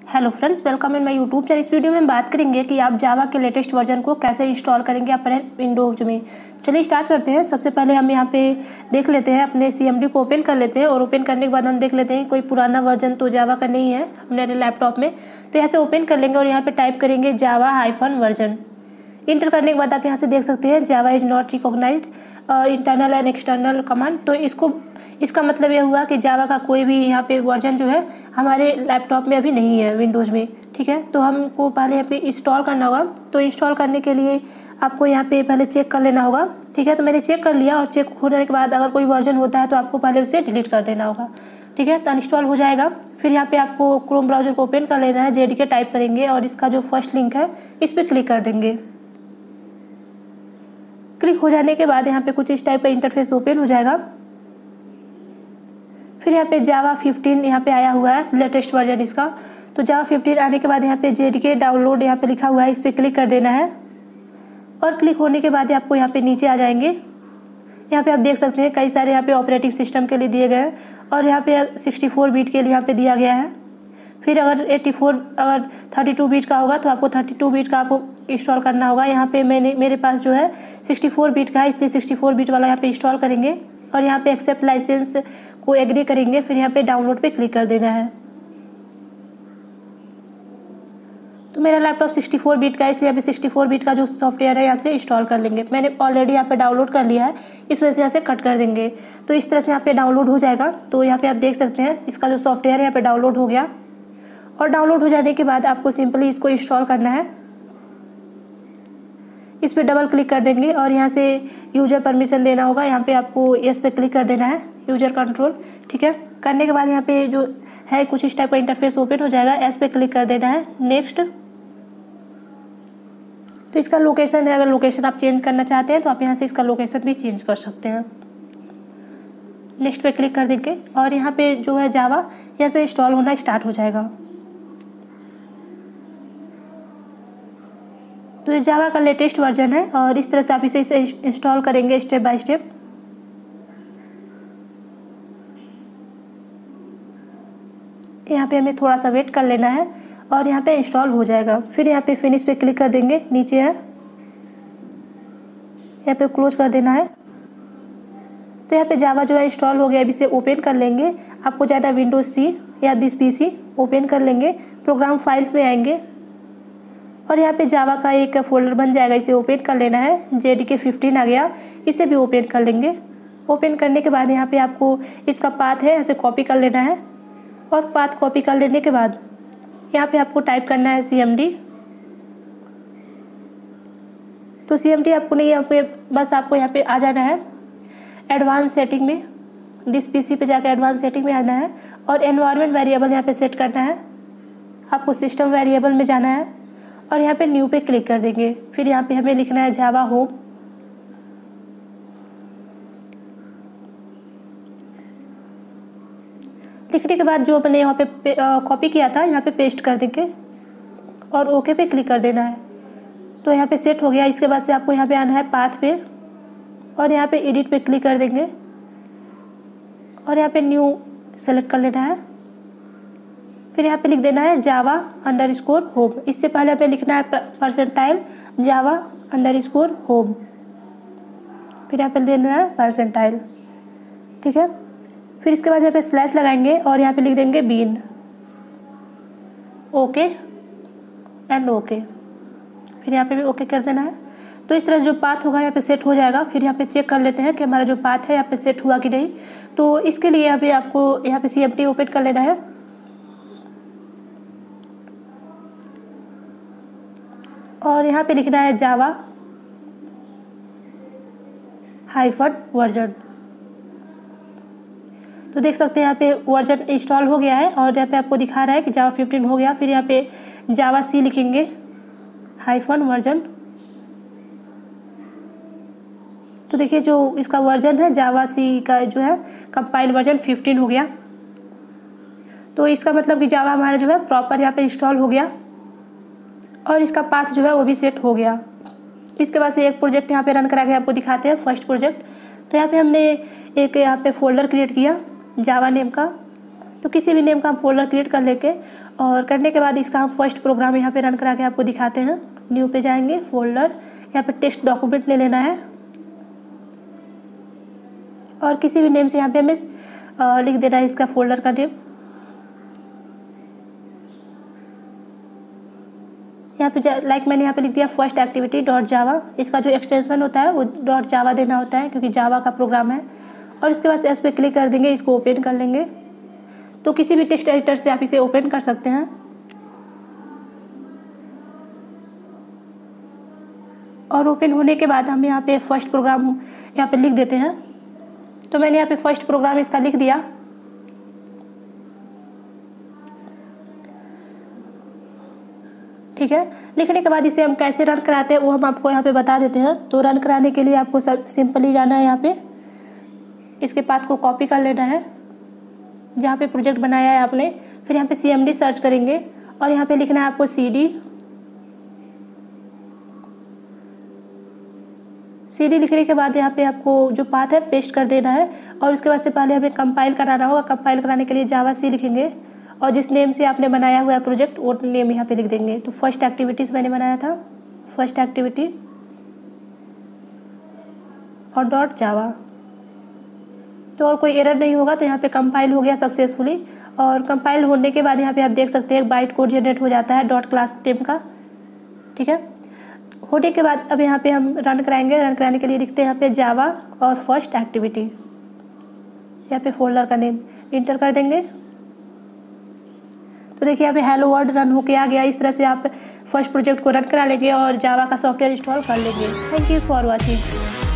Hello friends, welcome in my YouTube channel. इस video में हम बात करेंगे कि आप जावा के लेटेस्ट वर्जन को कैसे इंस्टॉल करेंगे अपने विंडोज में। चलिए स्टार्ट करते हैं। सबसे पहले हम यहाँ पे देख लेते हैं, अपने CMD को ओपन कर लेते हैं और ओपन करने के बाद हम देख लेते हैं कोई पुराना वर्जन तो जावा का नहीं है अपने लैपटॉप में। तो यहाँ से ओपन कर लेंगे और यहाँ पर टाइप करेंगे java-वर्जन। इंटर करने के बाद आप यहाँ से देख सकते हैं Java is not recognised internal and external command. तो इसका मतलब ये हुआ कि जावा का कोई भी यहाँ पे वर्जन जो है हमारे लैपटॉप में अभी नहीं है विंडोज़ में। ठीक है, तो हमको पहले यहाँ पे इंस्टॉल करना होगा। तो इंस्टॉल करने के लिए आपको यहाँ पे पहले चेक कर लेना होगा। ठीक है, तो मैंने चेक कर लिया और चेक होने के बाद अगर कोई वर्जन होता है तो आपको पहले उसे डिलीट कर देना होगा। ठीक है, तो अनइंस्टॉल हो जाएगा। फिर यहाँ पे आपको क्रोम ब्राउज़र को ओपन कर लेना है, JDK टाइप करेंगे और इसका जो फर्स्ट लिंक है इस पर क्लिक कर देंगे। क्लिक हो जाने के बाद यहाँ पे कुछ इस टाइप का इंटरफेस ओपन हो जाएगा। फिर यहाँ पे जावा 15 यहाँ पे आया हुआ है लेटेस्ट वर्जन इसका। तो जावा 15 आने के बाद यहाँ पे JDK डाउनलोड यहाँ पे लिखा हुआ है, इस पर क्लिक कर देना है। और क्लिक होने के बाद आपको यहाँ पे नीचे आ जाएंगे। यहाँ पे आप देख सकते हैं कई सारे यहाँ पे ऑपरेटिंग सिस्टम के लिए दिए गए हैं और यहाँ पे 64 बीट के लिए यहाँ पे दिया गया है। फिर अगर 32 बीट का होगा तो आपको 32 बीट का आपको इंस्टॉल करना होगा। यहाँ पे मेरे पास जो है 64 बीट का है, इसलिए 64 बीट वाला यहाँ पे इंस्टॉल करेंगे और यहाँ पे एक्सेप्ट लाइसेंस को एग्री करेंगे। फिर यहाँ पे डाउनलोड पे क्लिक कर देना है। तो मेरा लैपटॉप 64 बीट का है, इसलिए यहाँ पे 64 बीट का जो सॉफ्टवेयर है यहाँ से इंस्टॉल कर लेंगे। मैंने ऑलरेडी यहाँ पे डाउनलोड कर लिया है, इस वजह से यहाँ से कट कर देंगे। तो इस तरह से यहाँ पे डाउनलोड हो जाएगा। तो यहाँ पे आप देख सकते हैं इसका जो सॉफ्टवेयर है यहाँ पे डाउनलोड हो गया। और डाउनलोड हो जाने के बाद आपको सिंपली इसको इंस्टॉल करना है। इस पर डबल क्लिक कर देंगे और यहाँ से यूज़र परमिशन देना होगा। यहाँ पे आपको यस पे क्लिक कर देना है, यूज़र कंट्रोल। ठीक है, करने के बाद यहाँ पे जो है कुछ इस टाइप का इंटरफेस ओपन हो जाएगा, एस पे क्लिक कर देना है, नेक्स्ट। तो इसका लोकेशन है, अगर लोकेशन आप चेंज करना चाहते हैं तो आप यहाँ से इसका लोकेशन भी चेंज कर सकते हैं। नेक्स्ट पे क्लिक कर देंगे और यहाँ पे जो है जावा यहाँ से इंस्टॉल होना स्टार्ट हो जाएगा। तो ये जावा का लेटेस्ट वर्जन है और इस तरह से आप इसे इंस्टॉल करेंगे स्टेप बाय स्टेप। यहाँ पे हमें थोड़ा सा वेट कर लेना है और यहाँ पे इंस्टॉल हो जाएगा। फिर यहाँ पे फिनिश पे क्लिक कर देंगे, नीचे है यहाँ पे क्लोज कर देना है। तो यहाँ पे जावा जो है इंस्टॉल हो गया। अब इसे ओपन कर लेंगे। आपको जाना विंडोज C या दिस PC, ओपन कर लेंगे, प्रोग्राम फाइल्स में आएंगे और यहाँ पे जावा का एक फोल्डर बन जाएगा, इसे ओपन कर लेना है। JDK 15 आ गया, इसे भी ओपन कर लेंगे। ओपन करने के बाद यहाँ पे आपको इसका पाथ है ऐसे कॉपी कर लेना है और पाथ कॉपी कर लेने के बाद यहाँ पे आपको टाइप करना है CMD। तो CMD आपको नहीं, यहाँ पे बस आपको यहाँ पे आ जाना है एडवांस सेटिंग में, दिस PC पे जाकर एडवांस सेटिंग में आना है और एनवायरनमेंट वेरिएबल यहाँ पे सेट करना है। आपको सिस्टम वेरिएबल में जाना है और यहाँ पे न्यू पे क्लिक कर देंगे। फिर यहाँ पे हमें लिखना है जावा होम। लिखने के बाद जो अपने यहाँ पे कॉपी किया था यहाँ पे पेस्ट कर देंगे और ओके पे क्लिक कर देना है। तो यहाँ पे सेट हो गया। इसके बाद से आपको यहाँ पे आना है पाथ पे और यहाँ पे एडिट पे क्लिक कर देंगे और यहाँ पे न्यू सेलेक्ट कर लेना है। फिर यहाँ पे लिख देना है java_home। इससे पहले पे लिखना है परसेंटाइल java_home। फिर यहाँ पे देना है परसेंटाइल। ठीक है, फिर इसके बाद यहाँ पे स्लैश लगाएंगे और यहाँ पे लिख देंगे बीन, ओके एंड ओके। फिर यहाँ पे भी ओके कर देना है। तो इस तरह जो पाथ होगा यहाँ पे सेट हो जाएगा। फिर यहाँ पे चेक कर लेते हैं कि हमारा जो पाथ है यहाँ पे सेट हुआ कि नहीं। तो इसके लिए यहाँ पे आपको यहाँ पे CMD ओपन कर लेना है और यहाँ पे लिखना है java-वर्जन। तो देख सकते हैं यहाँ पे वर्जन इंस्टॉल हो गया है और यहाँ पे आपको दिखा रहा है कि जावा 15 हो गया। फिर यहाँ पे जावा C लिखेंगे -वर्जन। तो देखिए जो इसका वर्जन है जावा C का जो है कंपाइल वर्जन 15 हो गया। तो इसका मतलब कि जावा हमारा जो है प्रॉपर यहाँ पे इंस्टॉल हो गया और इसका पाथ जो है वो भी सेट हो गया। इसके बाद से एक प्रोजेक्ट यहाँ पे रन करा के आपको दिखाते हैं, फर्स्ट प्रोजेक्ट। तो यहाँ पे हमने एक यहाँ पे फोल्डर क्रिएट किया जावा नेम का तो किसी भी नेम का हम फोल्डर क्रिएट कर लेके और करने के बाद इसका हम फर्स्ट प्रोग्राम यहाँ पे रन करा के आपको दिखाते हैं। न्यू पे जाएंगे, फोल्डर, यहाँ पे टेक्स्ट डॉक्यूमेंट ले लेना है और किसी भी नेम से यहाँ पे हमें लिख देना है इसका फोल्डर का नेम। यहाँ पे लाइक मैंने यहाँ पे लिख दिया फर्स्ट एक्टिविटी डॉट जावा। इसका जो एक्सटेंशन होता है वो डॉट जावा देना होता है क्योंकि जावा का प्रोग्राम है। और इसके बाद एस पे क्लिक कर देंगे, इसको ओपन कर लेंगे। तो किसी भी टेक्स्ट एडिटर से आप इसे ओपन कर सकते हैं। और ओपन होने के बाद हम यहाँ पे फर्स्ट प्रोग्राम यहाँ पे लिख देते हैं। तो मैंने यहाँ पे फर्स्ट प्रोग्राम इसका लिख दिया। ठीक है, लिखने के बाद इसे हम कैसे रन कराते हैं वो हम आपको यहाँ पे बता देते हैं। तो रन कराने के लिए आपको सब सिंपली जाना है, यहाँ पे इसके पाथ को कॉपी कर लेना है जहाँ पे प्रोजेक्ट बनाया है आपने। फिर यहाँ पे CMD सर्च करेंगे और यहाँ पे लिखना है आपको CD लिखने के बाद यहाँ पे आपको जो पाथ है पेस्ट कर देना है। और उसके बाद से पहले हमें कंपाइल कराना होगा। कंपाइल कराने के लिए जावा C लिखेंगे और जिस नेम से आपने बनाया हुआ है प्रोजेक्ट वो नेम यहाँ पे लिख देंगे। तो फर्स्ट एक्टिविटीज़ मैंने बनाया था, फर्स्ट एक्टिविटी और डॉट जावा। तो और कोई एरर नहीं होगा। तो यहाँ पे कंपाइल हो गया सक्सेसफुली। और कंपाइल होने के बाद यहाँ पे आप देख सकते हैं एक बाइट कोड जनरेट हो जाता है डॉट क्लास टेम का। ठीक है, होने के बाद अब यहाँ पे हम रन कराएंगे। रन कराने के लिए लिखते हैं यहाँ पे जावा और फर्स्ट एक्टिविटी, यहाँ पे फोल्डर का नेम इंटर कर देंगे। तो देखिए यहाँ पे हेलो वर्ल्ड रन होके आ गया। इस तरह से आप फर्स्ट प्रोजेक्ट को रन करा लेंगे और जावा का सॉफ्टवेयर इंस्टॉल कर लेंगे। Thank you for watching.